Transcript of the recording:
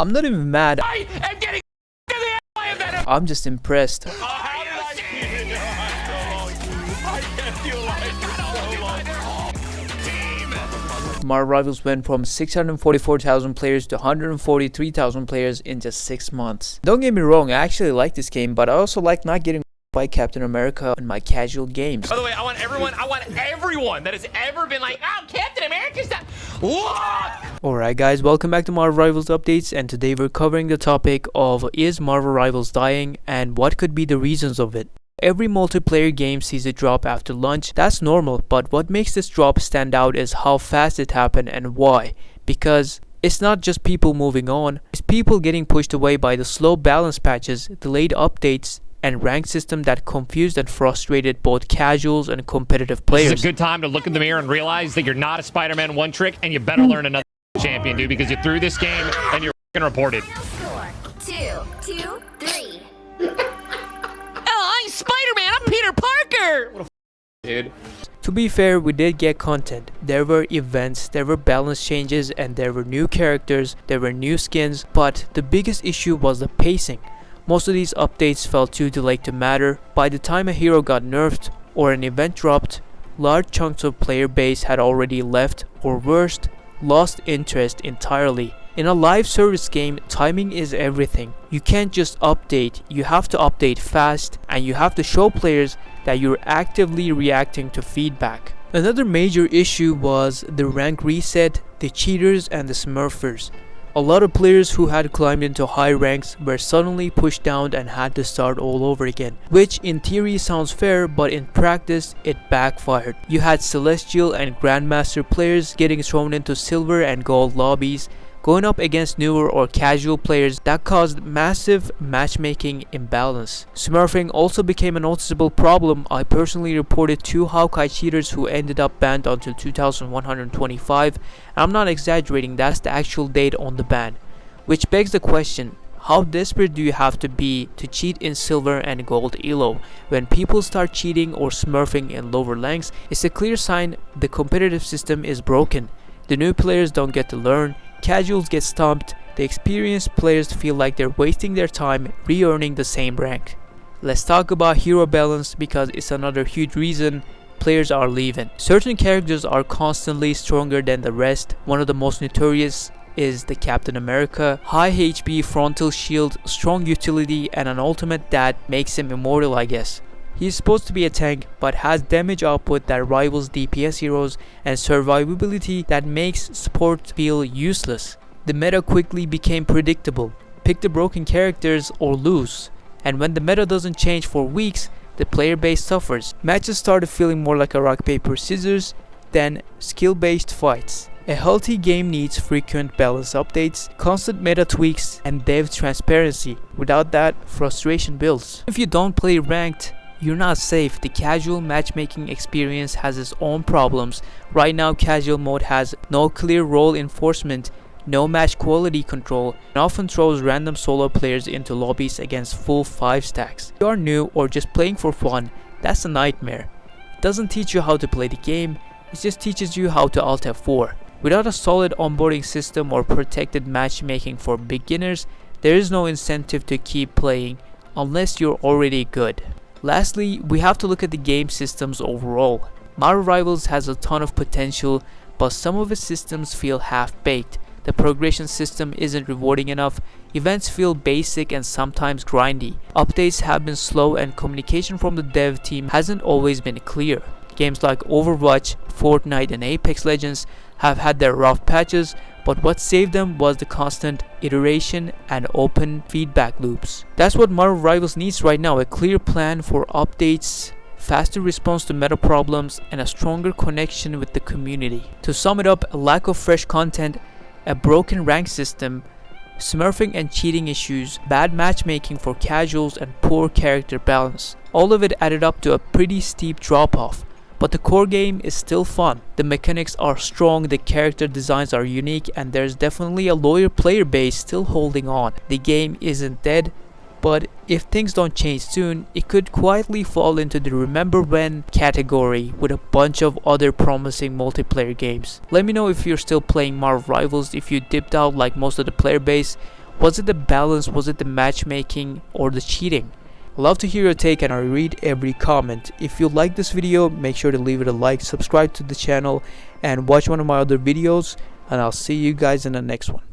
I'm not even mad. I am getting to the better. I'm just impressed. Marvel Rivals went from 644,000 players to 143,000 players in just 6 months. Don't get me wrong, I actually like this game, but I also like not getting by Captain America in my casual games. By the way, I want everyone that has ever been like, oh, Captain America's that. What? Alright guys, welcome back to Marvel Rivals updates, and today we're covering the topic of is Marvel Rivals dying and what could be the reasons of it. Every multiplayer game sees a drop after launch. That's normal, but what makes this drop stand out is how fast it happened and why. Because it's not just people moving on, it's people getting pushed away by the slow balance patches, delayed updates, and rank system that confused and frustrated both casuals and competitive players. This is a good time to look in the mirror and realize that you're not a Spider-Man one trick, and you better learn another champion, dude, because you threw this game and you're reported. 4, 2, 2, 3. I'm Spider-Man. I'm Peter Parker. What a dude. To be fair, we did get content. There were events, there were balance changes, and there were new characters, there were new skins, but the biggest issue was the pacing. Most of these updates felt too delayed to matter. By the time a hero got nerfed or an event dropped, large chunks of player base had already left, or worst, lost interest entirely. In a live service game, timing is everything. You can't just update, you have to update fast, and you have to show players that you're actively reacting to feedback. Another major issue was the rank reset, the cheaters, and the smurfers. A lot of players who had climbed into high ranks were suddenly pushed down and had to start all over again, which in theory sounds fair, but in practice it backfired. You had Celestial and Grandmaster players getting thrown into silver and gold lobbies, going up against newer or casual players. That caused massive matchmaking imbalance. Smurfing also became a noticeable problem. I personally reported 2 Hawkeye cheaters who ended up banned until 2125. I'm not exaggerating, that's the actual date on the ban. Which begs the question, how desperate do you have to be to cheat in silver and gold elo? When people start cheating or smurfing in lower ranks, it's a clear sign the competitive system is broken. The new players don't get to learn, casuals get stumped, the experienced players feel like they're wasting their time re-earning the same rank. Let's talk about hero balance, because it's another huge reason players are leaving. Certain characters are constantly stronger than the rest. One of the most notorious is the Captain America. High HP, frontal shield, strong utility, and an ultimate that makes him immortal, I guess. He's supposed to be a tank, but has damage output that rivals DPS heroes and survivability that makes support feel useless. The meta quickly became predictable. Pick the broken characters or lose. And when the meta doesn't change for weeks, the player base suffers. Matches started feeling more like a rock paper scissors than skill based fights. A healthy game needs frequent balance updates, constant meta tweaks, and dev transparency. Without that, frustration builds. If you don't play ranked, you're not safe. The casual matchmaking experience has its own problems. Right now, casual mode has no clear role enforcement, no match quality control, and often throws random solo players into lobbies against full 5 stacks. If you are new or just playing for fun, that's a nightmare. It doesn't teach you how to play the game, it just teaches you how to Alt F4. Without a solid onboarding system or protected matchmaking for beginners, there is no incentive to keep playing unless you're already good. Lastly, we have to look at the game systems overall. Marvel Rivals has a ton of potential, but some of its systems feel half-baked. The progression system isn't rewarding enough, events feel basic and sometimes grindy. Updates have been slow and communication from the dev team hasn't always been clear. Games like Overwatch, Fortnite, and Apex Legends have had their rough patches, but what saved them was the constant iteration and open feedback loops. That's what Marvel Rivals needs right now, a clear plan for updates, faster response to meta problems, and a stronger connection with the community. To sum it up, a lack of fresh content, a broken rank system, smurfing and cheating issues, bad matchmaking for casuals, and poor character balance. All of it added up to a pretty steep drop-off. But the core game is still fun. The mechanics are strong, the character designs are unique, and there's definitely a loyal player base still holding on. The game isn't dead, but if things don't change soon, it could quietly fall into the remember when category with a bunch of other promising multiplayer games. Let me know if you're still playing Marvel Rivals, if you dipped out like most of the player base, Was it the balance? Was it the matchmaking or the cheating? Love to hear your take and I read every comment. If you like this video, make sure to leave it a like, subscribe to the channel and watch one of my other videos, and I'll see you guys in the next one.